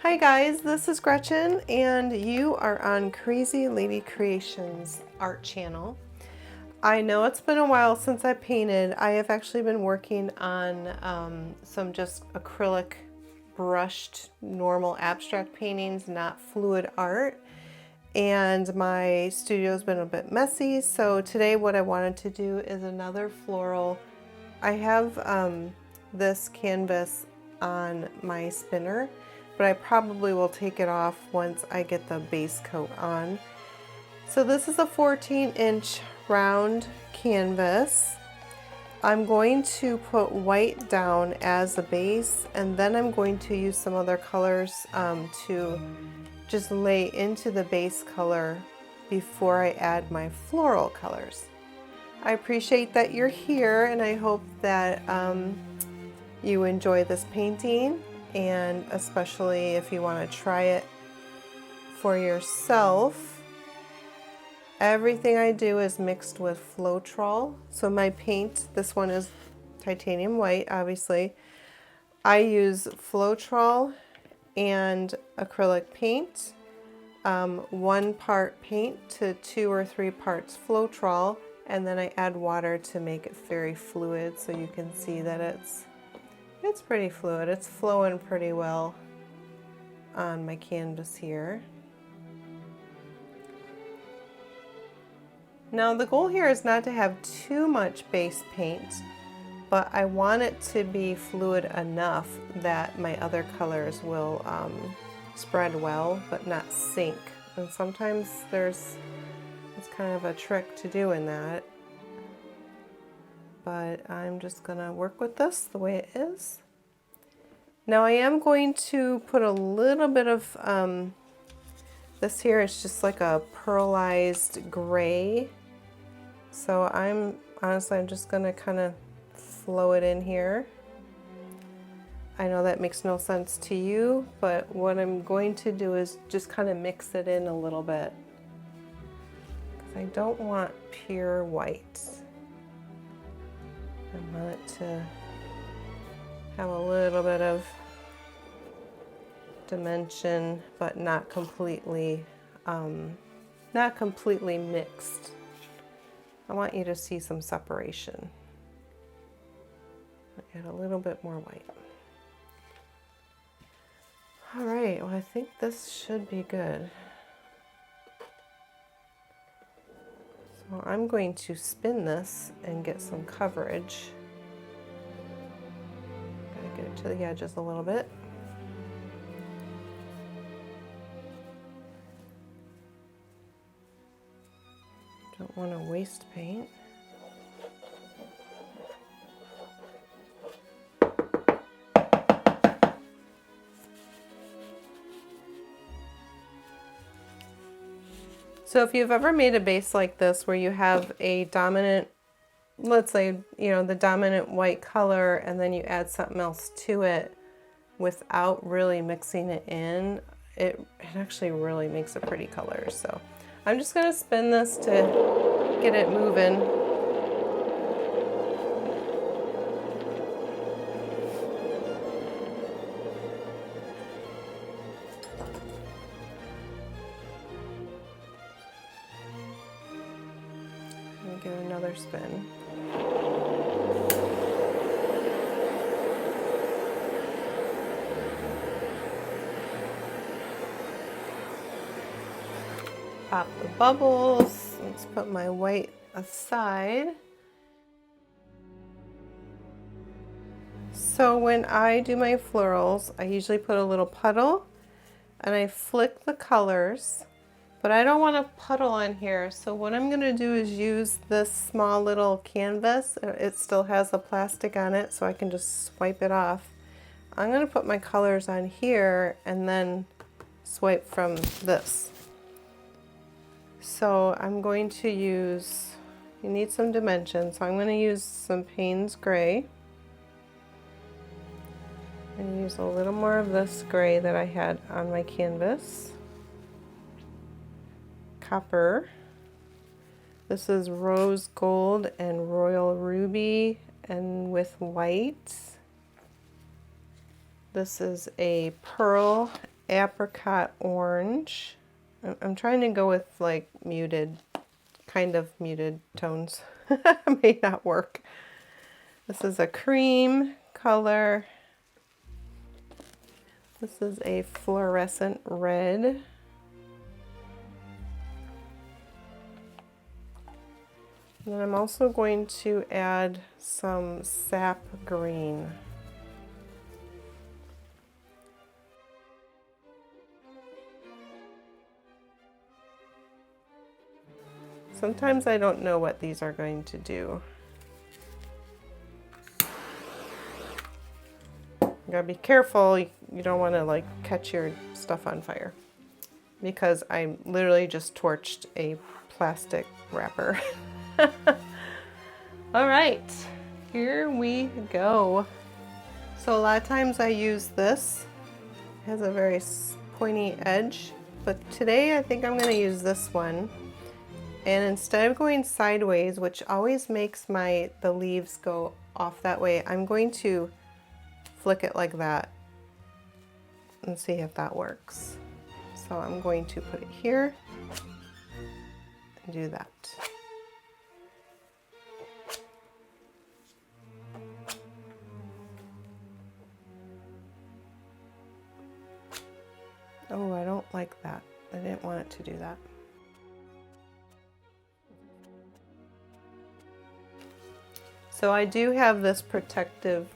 Hi guys, this is Gretchen and you are on Crazy Lady Creations art channel. I know it's been a while since I painted. I have actually been working on some just acrylic brushed normal abstract paintings, not fluid art. And my studio's been a bit messy, so today what I wanted to do is another floral. I have this canvas on my spinner, but I probably will take it off once I get the base coat on. So this is a 14-inch round canvas. I'm going to put white down as a base, and then I'm going to use some other colors to just lay into the base color before I add my floral colors. I appreciate that you're here, and I hope that you enjoy this painting, and especially if you want to try it for yourself. Everything I do is mixed with Florals. So my paint, this one is titanium white, obviously. I use Florals and acrylic paint, 1 part paint to 2 or 3 parts Florals, and then I add water to make it very fluid, so you can see that it's pretty fluid. It's flowing pretty well on my canvas here. Now the goal here is not to have too much base paint, but I want it to be fluid enough that my other colors will spread well but not sink. And sometimes it's kind of a trick to do in that. But I'm just gonna work with this the way it is. Now I am going to put a little bit of this here is just like a pearlized gray. So I'm just gonna kind of flow it in here. I know that makes no sense to you, but what I'm going to do is just kind of mix it in a little bit, because I don't want pure white. I want it to have a little bit of dimension, but not completely mixed. I want you to see some separation. Add a little bit more white. All right, well, I think this should be good. So I'm going to spin this and get some coverage. Gotta get it to the edges a little bit. Don't want to waste paint. So if you've ever made a base like this where you have a dominant, let's say, the dominant white color, and then you add something else to it without really mixing it in, it actually really makes a pretty color. So I'm just going to spin this to get it moving. And give it another spin. Pop the bubbles. Let's put my white aside. So when I do my florals, I usually put a little puddle and I flick the colors, but I don't want a puddle on here. So what I'm gonna do is use this small little canvas. It still has the plastic on it, so I can just swipe it off. I'm gonna put my colors on here and then swipe from this. So I'm going to use, you need some dimension, so I'm going to use some Payne's gray and use a little more of this gray that I had on my canvas. Copper. This is rose gold and royal ruby and with white. This is a pearl apricot orange. I'm trying to go with like muted, kind of muted tones. May not work. This is a cream color. This is a fluorescent red. And then I'm also going to add some sap green. Sometimes I don't know what these are going to do. You gotta be careful. You don't want to like catch your stuff on fire, because I literally just torched a plastic wrapper. All right, here we go. So a lot of times I use this. It has a very pointy edge, but today I think I'm going to use this one. And instead of going sideways, which always makes the leaves go off that way, I'm going to flick it like that and see if that works. So I'm going to put it here and do that. Oh, I don't like that. I didn't want it to do that. So I do have this protective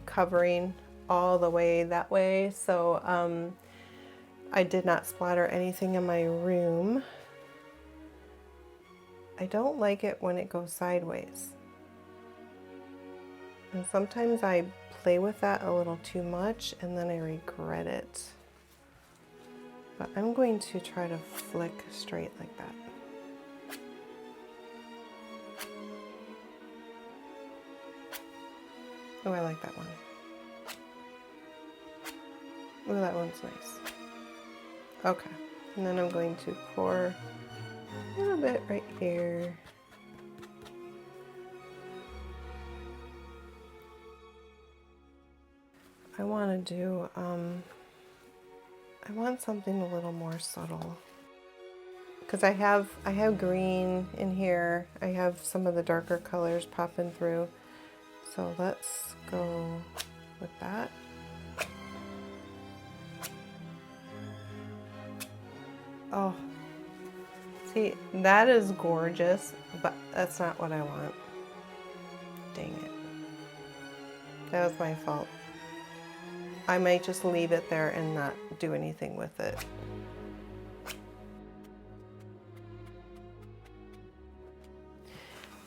covering all the way that way, so I did not splatter anything in my room. I don't like it when it goes sideways. And sometimes I play with that a little too much and then I regret it. But I'm going to try to flick straight like that. Oh, I like that one. Oh, that one's nice. Okay, and then I'm going to pour a little bit right here. I want to do, I want something a little more subtle. Because I have green in here. I have some of the darker colors popping through. So let's go with that. Oh, see, that is gorgeous, but that's not what I want. Dang it. That was my fault. I might just leave it there and not do anything with it.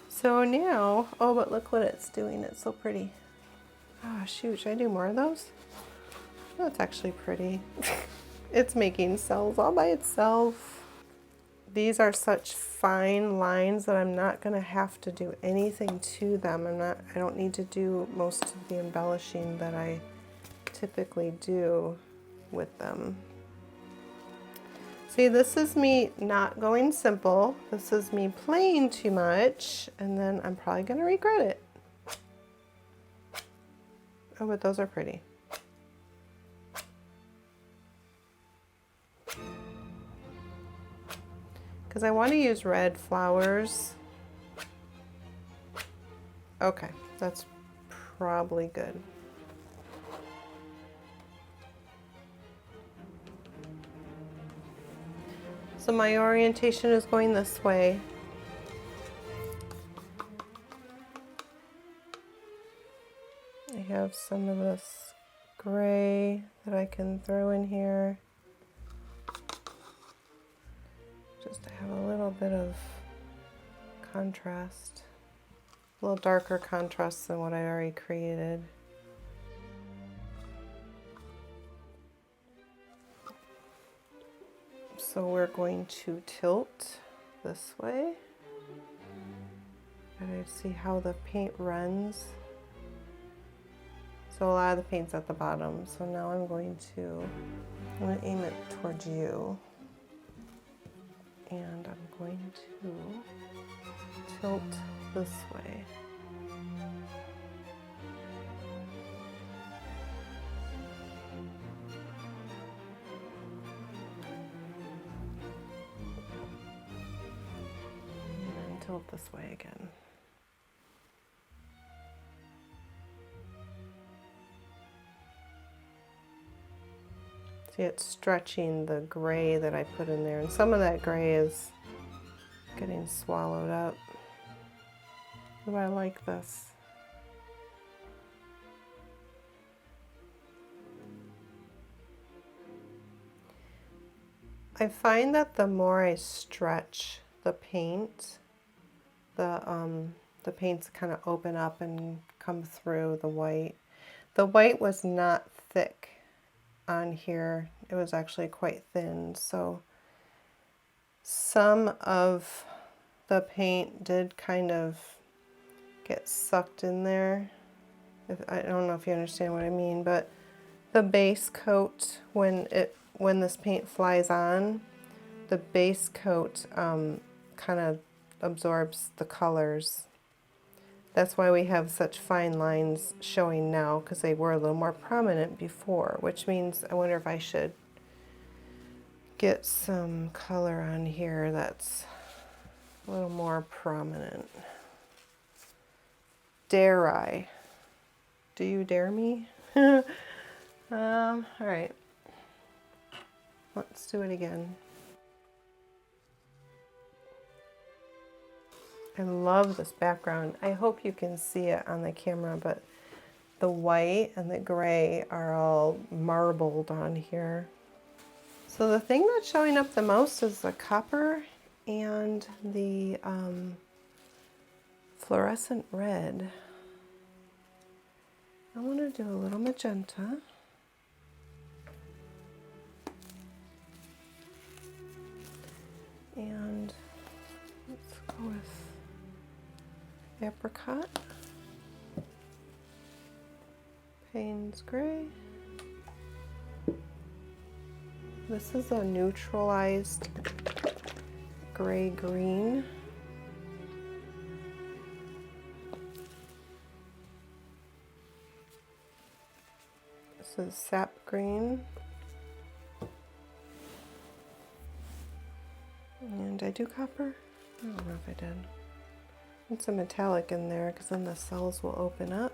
So now, oh, but look what it's doing. It's so pretty. Ah, shoot, should I do more of those? That's actually pretty. It's making cells all by itself. These are such fine lines that I'm not gonna have to do anything to them. I don't need to do most of the embellishing that I typically do with them. See, this is me not going simple. This is me playing too much, and then I'm probably gonna regret it. Oh, but those are pretty. Because I want to use red flowers. Okay, that's probably good. So my orientation is going this way. I have some of this gray that I can throw in here. Just to have a little bit of contrast. A little darker contrast than what I already created. So we're going to tilt this way. And I see how the paint runs. So a lot of the paint's at the bottom. So now I'm going to aim it towards you. And I'm going to tilt this way. tilt this way again. See, it's stretching the gray that I put in there, and some of that gray is getting swallowed up. Oh, I like this. I find that the more I stretch the paint, the paints kind of open up and come through the white. The white was not thick on here. It was actually quite thin, so some of the paint did kind of get sucked in there. I don't know if you understand what I mean, but the base coat, when this paint flies on, the base coat kind of absorbs the colors. That's why we have such fine lines showing now, because they were a little more prominent before, which means I wonder if I should get some color on here that's a little more prominent. Dare I? Do you dare me? All right. Let's do it again. I love this background. I hope you can see it on the camera, but the white and the gray are all marbled on here. So the thing that's showing up the most is the copper and the fluorescent red. I want to do a little magenta. And let's go with apricot, Payne's gray. This is a neutralized gray-green. This is sap green. And did I do copper? I don't know if I did. Put some metallic in there because then the cells will open up.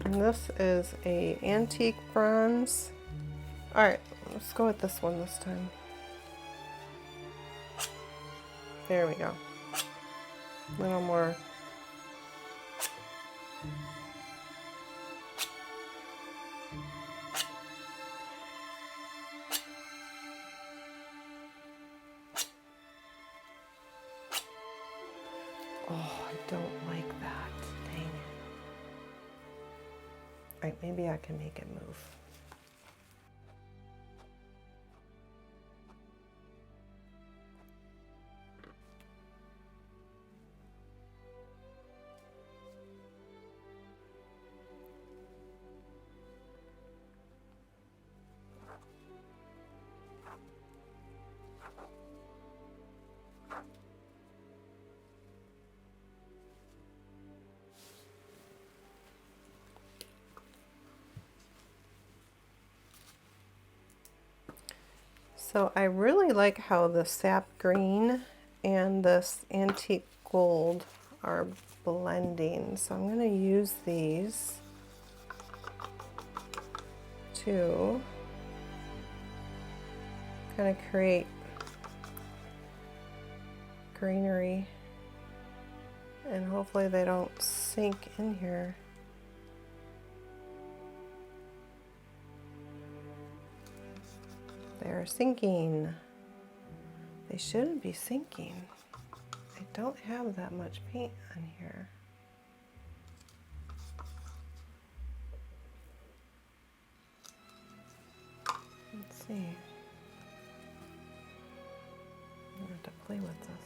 And this is a antique bronze. All right, let's go with this one this time. There we go. A little more. Oh, I don't like that. Dang it. All right, maybe I can make it move. So I really like how the sap green and this antique gold are blending. So I'm going to use these to kind of create greenery, and hopefully they don't sink in here. They're sinking. They shouldn't be sinking. I don't have that much paint on here. Let's see. I'm going to have to play with this.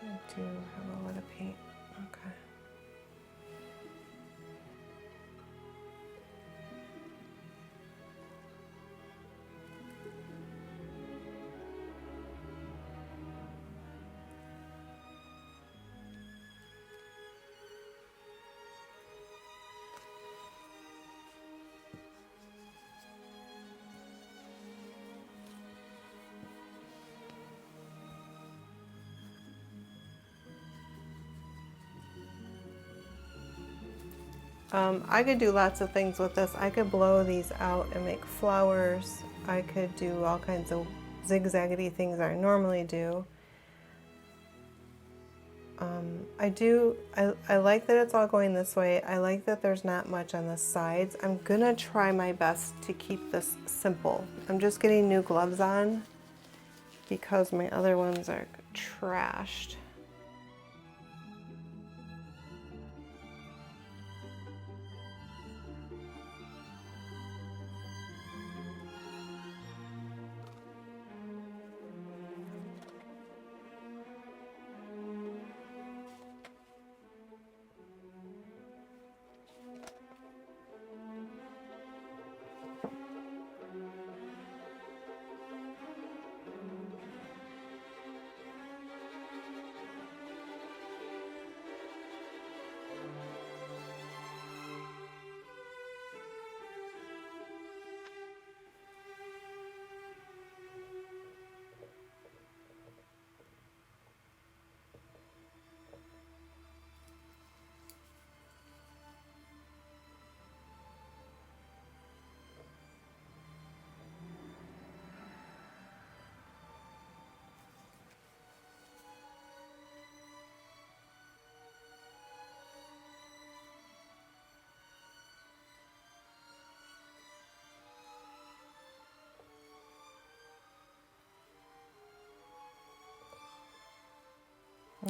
I do have a lot of paint. Okay. I could do lots of things with this. I could blow these out and make flowers. I could do all kinds of zigzaggedy things I normally do. I like that it's all going this way. I like that there's not much on the sides. I'm gonna try my best to keep this simple. I'm just getting new gloves on because my other ones are trashed.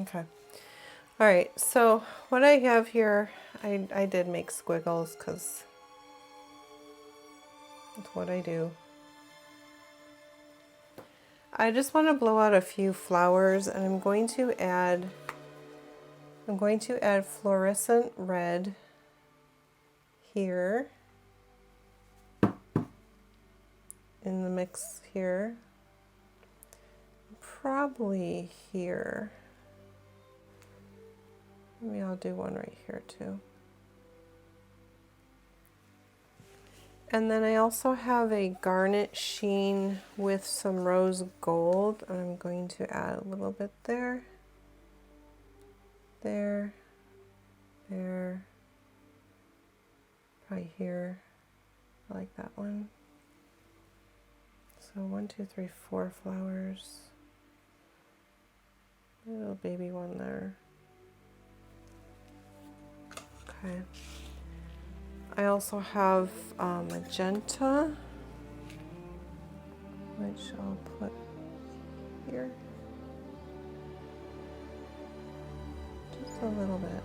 Okay. All right, so what I have here, I did make squiggles because that's what I do. I just want to blow out a few flowers, and I'm going to add fluorescent red here in the mix here. Probably here. Maybe I'll do one right here too. And then I also have a garnet sheen with some rose gold, and I'm going to add a little bit there, there, there, probably here. I like that one. So 1, 2, 3, 4 flowers. Little baby one there. Okay. I also have magenta, which I'll put here. Just a little bit.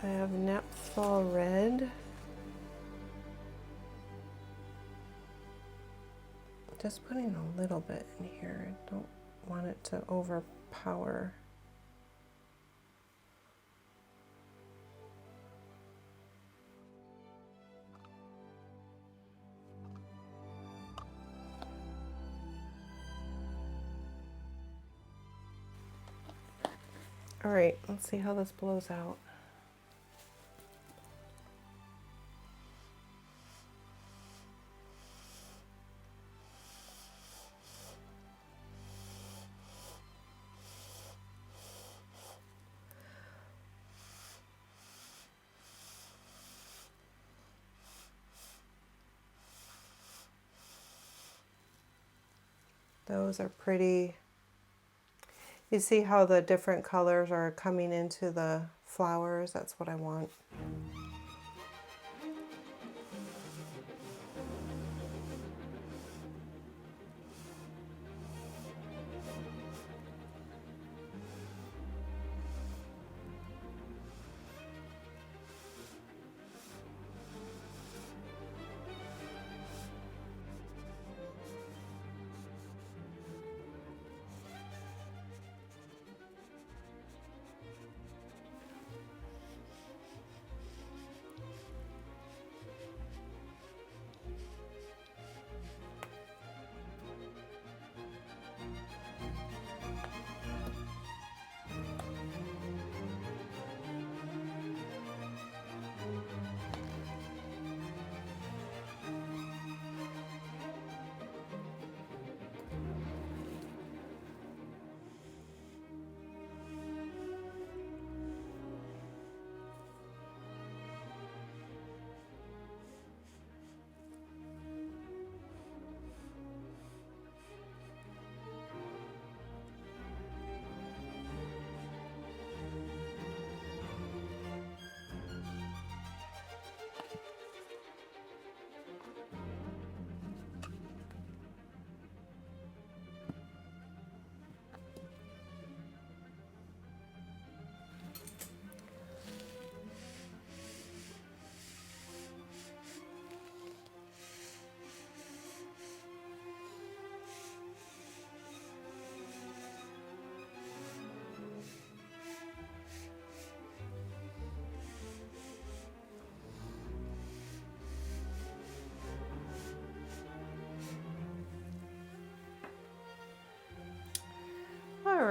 I have naphtha red. Just putting a little bit in here. I don't want it to overpower. All right, let's see how this blows out. Those are pretty. You see how the different colors are coming into the flowers? That's what I want.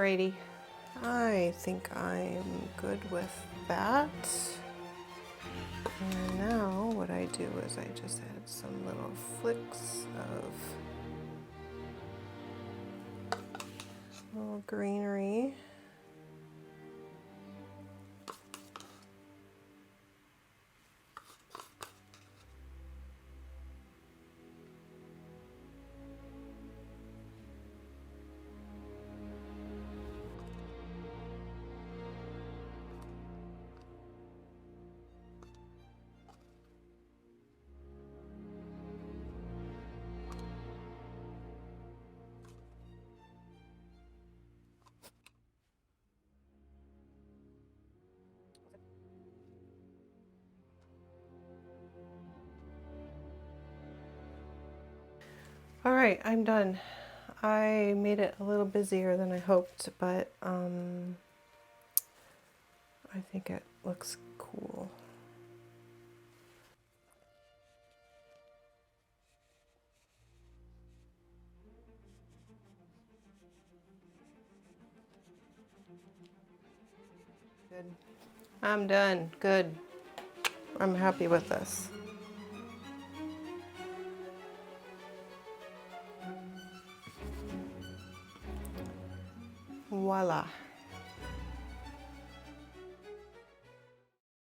Alrighty, I think I'm good with that. And now what I do is I just add some little flicks of little greenery. All right, I'm done. I made it a little busier than I hoped, but I think it looks cool. Good. I'm done. Good. I'm happy with this. Voila.